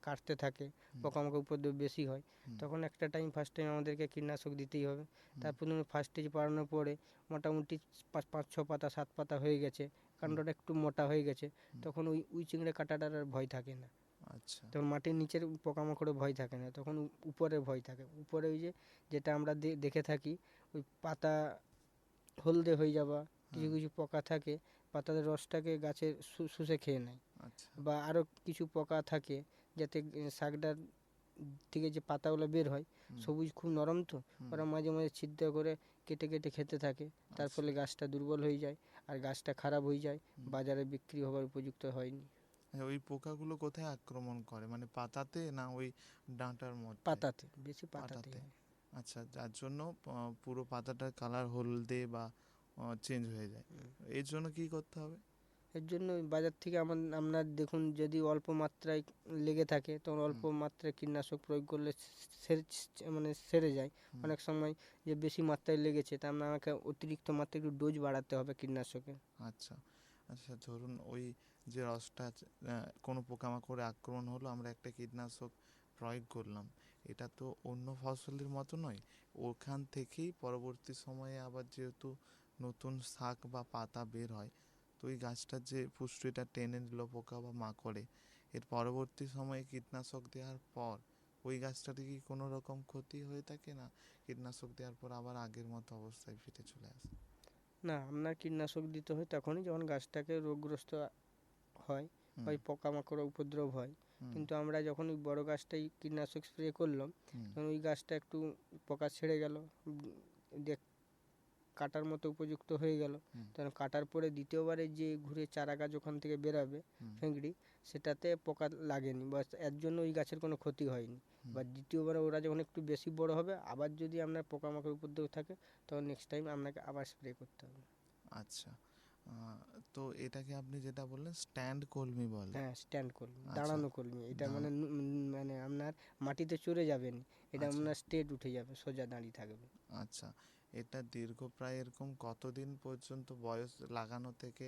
কাটতে থাকে, হুম, পোকামাকড় উপদ্রব বেশি হয়, হুম, তখন একটা টাইম ফার্স্ট টাইম আমাদেরকে কীটনাশক দিতেই হবে। হুম, তারপর ধরুন ফার্স্ট স্টেজ পাড়ানোর পরে মোটামুটি 5-6 পাতা 7 পাতা হয়ে গেছে, হুম, কাণ্ডটা একটু মোটা হয়ে গেছে, হুম, তখন ওই উই চিংড়ে কাটাটার আর ভয় থাকে না। আচ্ছা, তখন মাটির নিচের পোকামাকড়ে ভয় থাকে না, তখন উপরে ভয় থাকে। উপরে ওই যে যেটা আমরা দেখে থাকি, ওই পাতা হলদে হয়ে যাওয়া, কিছু হ্যাঁ, কিছু পোকা থাকে, পাতার রসটাকে গাছে শুষে খেয়ে নেয়। আচ্ছা, বা আরও কিছু পোকা থাকে, যাতে শাকটার থেকে যে পাতাগুলো বের হয়, হুম, সবুজ খুব নরম তো, হুম, ওরা মাঝে মাঝে ছিদ্র করে কেটে কেটে খেতে থাকে, তার আচ্ছা, ফলে গাছটা দুর্বল হয়ে যায়, আর গাছটা খারাপ হয়ে যায়, হুম। বাজারে বিক্রি হবার উপযুক্ত হয়নি। আচ্ছা, ওই পোকাগুলো কোথায় আক্রমণ করে, মানে পাতাতে না ওই ডাঁটার মধ্যে? পাতাতে, বেশি পাতাতেই পাতাতে। হয়। আচ্ছা, যার জন্য পুরো পাতাটার কালার হলদে বা চেঞ্জ হয়ে যায়। এর জন্য কি করতে হবে? এর জন্য বাজার থেকে আপনার দেখুন, যদি অল্প মাত্রায় লেগে থাকে, তখন অল্প হুম, মাত্রায় কীটনাশক প্রয়োগ করলে মানে সেরে যায়। হুম, অনেক সময় যে বেশি মাত্রায় লেগেছে, তা আমাকে অতিরিক্ত মাত্রায় একটু ডোজ বাড়াতে হবে কীটনাশকের। আচ্ছা, আচ্ছা, ধরুন ওই যে রসটা কোনো পোকামাকড়ে আক্রমণ হলো, আমরা একটা কীটনাশক প্রয়োগ করলাম, এটা তো অন্য ফসলের মতো নয়। ওখান থেকেই পরবর্তী সময়ে আবার যেহেতু নতুন শাক বা পাতা বের হয়, তো ওই গাছটার যে পুষ্টিটা টেনে নিল পোকা বা মাকড়ে, এর পরবর্তী সময়ে কীটনাশক দেওয়ার পর ওই গাছটাতে কি কোনো রকম ক্ষতি হয়ে থাকে না? কীটনাশক দেওয়ার পর আবার আগের মতো অবস্থায় ফিরে চলে আসে? না, আপনার কীটনাশক দিতে হয় তখনই যখন গাছটাকে রোগগ্রস্ত হয় হুম, বা পোকামাকড় উপদ্রব হয়। হুম, কিন্তু আমরা যখন ওই বড় গাছটাই কীটনাশক স্প্রে করলাম, হুম, তখন ওই গাছটা একটু পোকা ছেড়ে গেল, দেখ কাটার মতো উপযুক্ত হয়ে গেল। হুম, তখন কাটার পরে দ্বিতীয়বারে যে ঘুরে চারা গাছ ওখান থেকে বেরাবে হুম, ফেংড়ি, সেটাতে পোকা লাগেনি বা এর জন্য ওই গাছের কোনো ক্ষতি হয়নি। হুম। বা দ্বিতীয়বারে ওরা যখন একটু বেশি বড় হবে, আবার যদি আপনার পোকামাকড় উপদ্রব থাকে, তখন নেক্সট টাইম আপনাকে আবার স্প্রে করতে হবে। আচ্ছা, তো এটাকে আপনি যেটা বললেন স্ট্যান্ড কলমি বলে। হ্যাঁ, স্ট্যান্ড কলমি, আচ্ছা, দাঁড়ানো কলমি। এটা দাঁড়া, মানে আপনার মাটিতে চড়ে যাবে না, এটা আচ্ছা, আপনার স্ট্রেট উঠে যাবে, সোজা দাঁড়িয়ে থাকবে। আচ্ছা। এটা দীর্ঘ প্রায় এরকম কতদিন পর্যন্ত বয়স লাগানো থেকে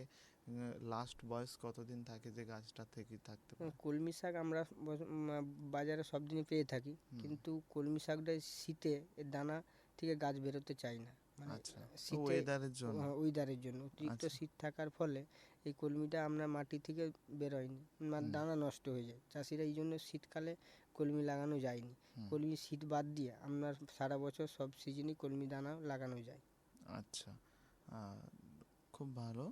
লাস্ট বয়স কতদিন থাকে যে গাছটা থেকে থাকতে পারে? কলমি শাক আমরা বাজারে সব দিনই পেয়ে থাকি, হুম, কিন্তু কলমি শাকটা শীতে এর দানা থেকে গাছ বেরোতে চায় না। মানে আচ্ছা, তো শীতে ওয়েদারের জন্য। ওয়েদারের জন্য অতিরিক্ত আচ্ছা, শীত থাকার ফলে এই কলমিটা আমরা মাটি থেকে বেরোয়নি, মানে হুম, দানা নষ্ট হয়ে যায়। চাষিরা এই জন্য শীতকালে কলমি লাগানো যায়নি। হুম, কলমি শীত বাদ দিয়ে আপনার সারা বছর সব সিজনই কলমি দানা লাগানো যায়। আচ্ছা, আহ, খুব ভালো।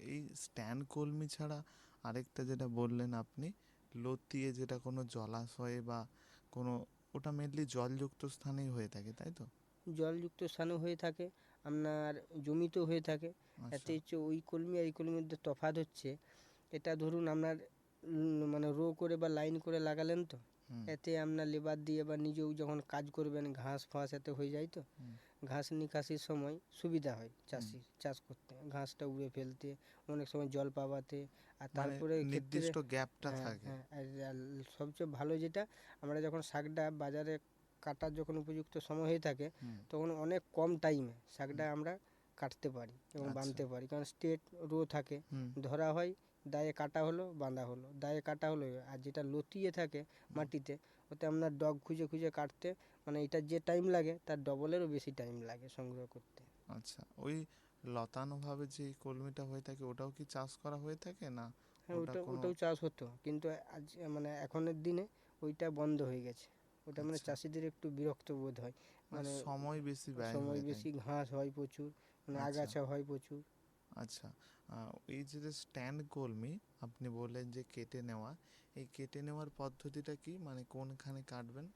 এই স্ট্যান্ড কলমি ছাড়া আরেকটা যেটা বললেন আপনি, লতিয়ে, যেটা কোনো জলাশয়ে বা কোনো, ওটা মেনলি জলযুক্ত স্থানেই হয়ে থাকে, তাই তো? জলযুক্ত স্থানেও হয়ে থাকে, আপনার জমিতেও হয়ে থাকে। এতে আচ্ছা, হচ্ছে ওই কলমি আর এই কলমির মধ্যে তফাৎ হচ্ছে, এটা ধরুন আপনার মানে রো করে বা লাইন করে লাগালেন তো, হুম, এতে আপনার লেবার দিয়ে বা নিজেও যখন কাজ করবেন ঘাস ফাঁস এতে হয়ে যায় তো, হুম, ঘাস নিকাশির সময় সুবিধা হয় হুম। চাষির চাষ করতে, ঘাসটা উড়ে ফেলতে, অনেক সময় জল পাওয়াতে। আর মানে তারপরে ক্ষেত্রে নির্দিষ্ট গ্যাপটা হ্যাঁ থাকে। হ্যাঁ, আর সবচেয়ে ভালো যেটা, আমরা যখন শাকটা বাজারে কাটার যখন উপযুক্ত সময় হয়ে থাকে, হুম, তখন অনেক কম টাইমে হুম, শাকটা আমরা কাটতে পারি এবং আচ্ছা, বাঁধতে পারি, কারণ স্ট্রেট রো থাকে। হুম, ধরা হয়, দায়ে কাটা হলো, বাঁধা হলো, দায়ে কাটা হলো। আর যেটা লতিয়ে থাকে হুম, মাটিতে, ওতে আপনার ডগ খুঁজে খুঁজে কাটতে, মানে এটা যে টাইম লাগে তার ডবলেরও বেশি টাইম লাগে সংগ্রহ করতে। আচ্ছা। ওই লতানোভাবে যে কলমিটা হয়ে থাকে, ওটাও কি চাষ করা হয়ে থাকে না? হ্যাঁ, ওটা কোনো, ওটাও চাষ হতো, কিন্তু আজ মানে এখনের দিনে ওইটা বন্ধ হয়ে গেছে। ওটা মানে আচ্ছা, চাষিদের একটু বিরক্ত বোধ হয়, মানে মানে সময় বেশি ব্যয় সময় হয়, তাই? বেশি, ঘাস হয় প্রচুর, মানে আচ্ছা, আগাছা হয় প্রচুর। আচ্ছা। এই যে স্ট্যান্ড কলমি আপনি বললেন যে কেটে নেওয়া, এই কেটে নেওয়ার পদ্ধতিটা কি, মানে কোনখানে কাটবেন?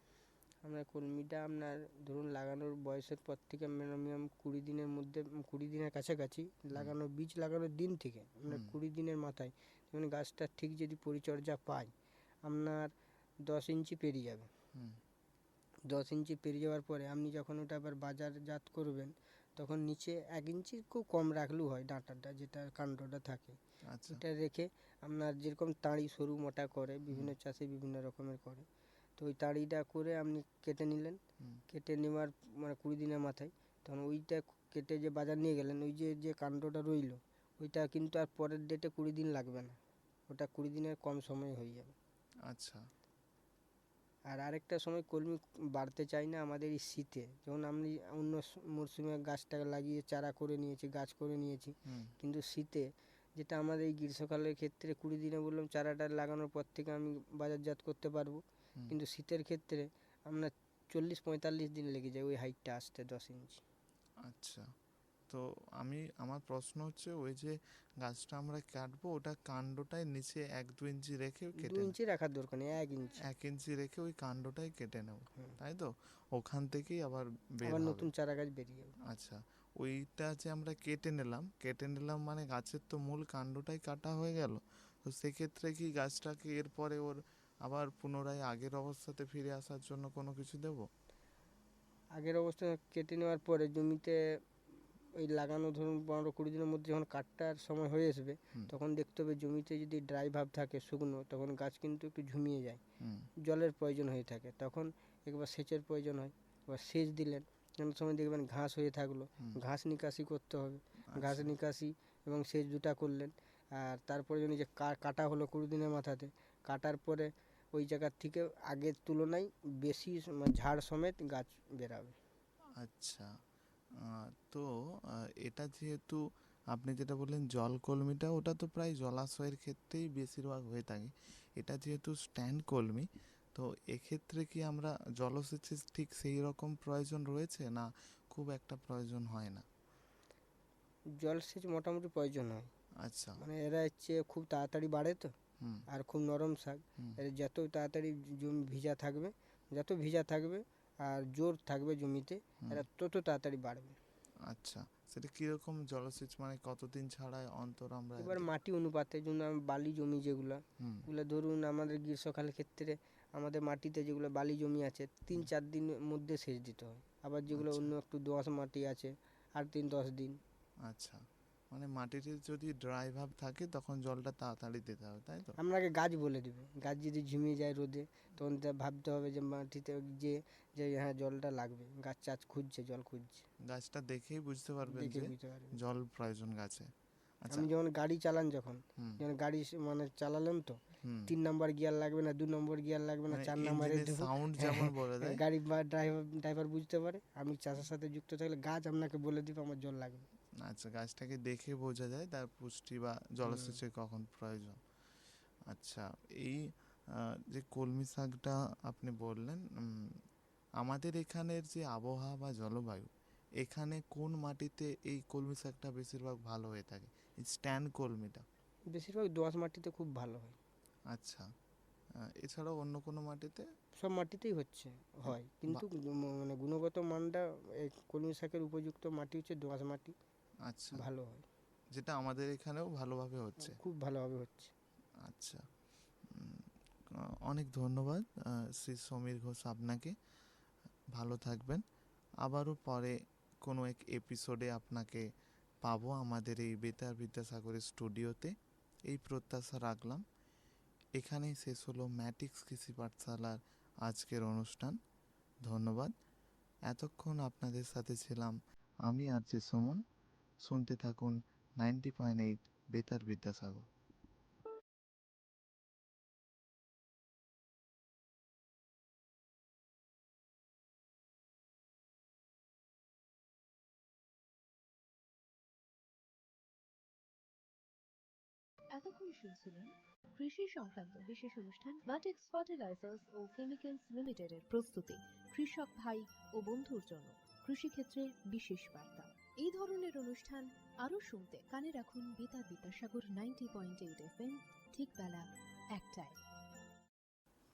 আমরা কলমিটা আপনার ধরুন লাগানোর বয়সের পর থেকে মিনিমাম 20 দিনের মধ্যে, 20 দিনের কাছাকাছি হুম, লাগানো, বীজ লাগানোর দিন থেকে আপনার হুম, 20 দিনের মাথায়, যেমন গাছটা ঠিক যদি পরিচর্যা পায়, আপনার 10 ইঞ্চি পেরিয়ে যাবে। হুম, 10 ইঞ্চি পেরিয়ে যাওয়ার পরে আপনি যখন ওটা আবার বাজারজাত করবেন, তখন নিচে 1 ইঞ্চি খুব কম রাখলেও হয়, ডাঁটাটা যেটা কাণ্ডটা থাকে, আচ্ছা, ওইটা রেখে আপনার যেরকম তাঁড়ি সরু মোটা করে হুম, বিভিন্ন চাষি বিভিন্ন রকমের করে, তো ওই তাঁড়িটা করে আপনি কেটে নিলেন। হুম, কেটে নেওয়ার মানে 20 দিনের মাথায়, তখন ওইটা কেটে যে বাজার নিয়ে গেলেন, ওই যে যে কাণ্ডটা রইলো, ওইটা কিন্তু আর পরের ডেটে 20 দিন লাগবে না, ওটা 20 দিনের কম সময়ে হয়ে যাবে। আচ্ছা, আর আরেকটা সময় কলমি বাড়তে চায় না আমাদের এই শীতে, যেমন আমি অন্য মরশুমে গাছটা লাগিয়ে চারা করে নিয়েছি, গাছ করে নিয়েছি, হুম, কিন্তু শীতে যেটা আমাদের এই গ্রীষ্মকালের ক্ষেত্রে 20 দিনে বললাম চারাটা লাগানোর পর থেকে আমি বাজারজাত করতে পারবো, হুম, কিন্তু শীতের ক্ষেত্রে আপনার 40-45 দিন লেগে যায় ওই হাইটটা আসতে, 10 ইঞ্চি। আচ্ছা। তো আমার প্রশ্ন হচ্ছে, ওই যে গাছটা আমরা কাটবো, ওটা কাণ্ডটাই নিচে 1-2 ইঞ্চি রেখে দু কেটে ইঞ্চি রাখার দরকার নেই, 1 ইঞ্চি। 1 ইঞ্চি রেখে ওই কাণ্ডটাই কেটে নেব, হুম, তাই তো? ওখান থেকেই আবার বের আবার হবে। নতুন চারা গাছ বেরিয়ে যাবে। আচ্ছা, ওইটা যে আমরা কেটে নিলাম মানে গাছের তো মূল কাণ্ডটাই কাটা হয়ে গেল। তো সেক্ষেত্রে কি গাছটাকে এরপরে ওর আবার পুনরায় আগের অবস্থাতে ফিরে আসার জন্য কোনো কিছু দেব? আগের অবস্থা কেটে নেওয়ার পরে জমিতে ওই লাগানো ধরুন 15-20 দিনের মধ্যে যখন কাটার সময় হয়ে আসবে, হুম, তখন দেখতে হবে জমিতে যদি ড্রাই ভাব থাকে, শুকনো, তখন গাছ কিন্তু একটু ঝুমিয়ে যায়, হুম, জলের প্রয়োজন হয়ে থাকে, তখন একবার সেচের প্রয়োজন হয়। এবার সেচ দিলেন, অনেক সময় দেখবেন ঘাস হয়ে থাকলো, হুম, ঘাস নিকাশি করতে হবে, ঘাস আচ্ছা, নিকাশি এবং সেচ দুটা করলেন। আর তারপরে যদি যে কাটা হলো 20 দিনের মাথাতে, কাটার পরে ওই জায়গার থেকে আগের তুলনায় বেশি মানে ঝাড় সমেত গাছ বেরাবে। আচ্ছা, তো এটা যেহেতু আপনি যেটা বললেন জলকলমিটা, ওটা তো প্রায় জলাশয়ের ক্ষেত্রেই বেশিরভাগ হয়ে থাকে। এটা যেহেতু স্ট্যান্ড কলমি, তো এক্ষেত্রে কি আমরা জলসেচের ঠিক সেই রকম প্রয়োজন রয়েছে, না খুব একটা প্রয়োজন হয় না? জলসেচ মোটামুটি প্রয়োজন হয়, আচ্ছা। মানে এরা হচ্ছে খুব তাড়াতাড়ি বাড়ে তো, হুম আর খুব নরম শাক। হুম এর যত তাড়াতাড়ি জমি ভিজা থাকবে, যত ভিজা থাকবে আর জোর থাকবে জমিতে, হুম। এরা তত তাড়াতাড়ি বাড়বে। আচ্ছা, সেটা কিরকম জলসেচ, মানে কতদিন ছাড়া অন্তর আমরা এবার মাটি অনুপাতে জন্য বালি জমি যেগুলো, হুম এগুলো ধরুন আমাদের গ্রীষ্মকালের ক্ষেত্রে আমাদের মাটিতে যেগুলো বালি জমি আছে 3-4 দিনের মধ্যে সেচ দিতে হয়। আবার যেগুলো আচ্ছা। অন্য একটু দোআঁশ মাটি আছে 8 দিন 10 দিন। আচ্ছা, মানে মাটিতে যদি ড্রাই ভাব থাকে তখন জলটা তাড়াতাড়ি দিতে হবে, তাই তো? আমরা আগে গাছ বলে দিব, গাছ যদি ঝিমিয়ে যায় রোদে তখন তা ভাবতে হবে যে মাটিতে যে যে হ্যাঁ জলটা লাগবে, গাছ চাষ খুঁজছে, জল খুঁজছে, গাছটা দেখেই বুঝতে পারবেন দেখে যে বুঝতে পারবে। জল প্রয়োজন গাছে। আচ্ছা। আমি যেমন গাড়ি চালান যখন, হুম যেমন গাড়ি মানে চালালাম তো হুম 3 নম্বর গিয়ার লাগবে না, 2 নম্বর গিয়ার লাগবে না, মানে 4 নম্বরে ইঞ্জিনের দেবো। সাউন্ড যেমন বলে দেয়। গাড়ি বা ড্রাইভার বুঝতে পারে আমি চাষের সাথে যুক্ত থাকলে গাছ আপনাকে বলে দিবে আমার জল লাগবে। আচ্ছা, গাছটাকে দেখে বোঝা যায় তার পুষ্টি বা জলসেচের কখন প্রয়োজন। আচ্ছা, এই যে কলমি শাকটা আপনি বললেন, আমাদের এখানের যে আবহাওয়া বা জলবায়ু, এখানে কোন মাটিতে এই কলমি শাকটা বেশিরভাগ ভালো হয়ে থাকে, এই স্ট্যান্ড কলমিটা? বেশিরভাগ দোআঁশ মাটিতে খুব ভালো হয়। আচ্ছা, এছাড়াও অন্য কোনো মাটিতে? সব মাটিতেই হচ্ছে হয়, কিন্তু মানে গুণগত মানটা এই কলমি শাকের উপযুক্ত মাটি হচ্ছে দোআঁশ মাটি, আচ্ছা, ভালো হয়, যেটা আমাদের এখানেও ভালোভাবে হচ্ছে। খুব ভালোভাবে হচ্ছে। আচ্ছা, উম, অনেক ধন্যবাদ শ্রী সমীর ঘোষ আপনাকে। ভালো থাকবেন। আবারও পরে কোনো এক এপিসোডে আপনাকে পাবো আমাদের এই বেতার বিদ্যাসাগরের স্টুডিওতে, এই প্রত্যাশা রাখলাম। এখানেই শেষ হলো ম্যাটিক্স কৃষি পাঠশালার আজকের অনুষ্ঠান। ধন্যবাদ। এতক্ষণ আপনাদের সাথে ছিলাম আমি আরজে সুমন। শুনতে থাকুন 90.8 বেতার বিদ্যাসাগর। এতক্ষণ শুনছিলেন কৃষি সংক্রান্ত বিশেষ অনুষ্ঠান ম্যাটিক্স ফার্টিলাইজার্স ও কেমিক্যালস লিমিটেডের প্রস্তুতি, কৃষক ভাই ও বন্ধুর জন্য কৃষিক্ষেত্রে বিশেষ বার্তা। এই ধরনের অনুষ্ঠান আরও শুনতে কানে রাখুন বেতার বিদ্যাসাগর 90.8 FM, ঠিক বেলা 1টায়।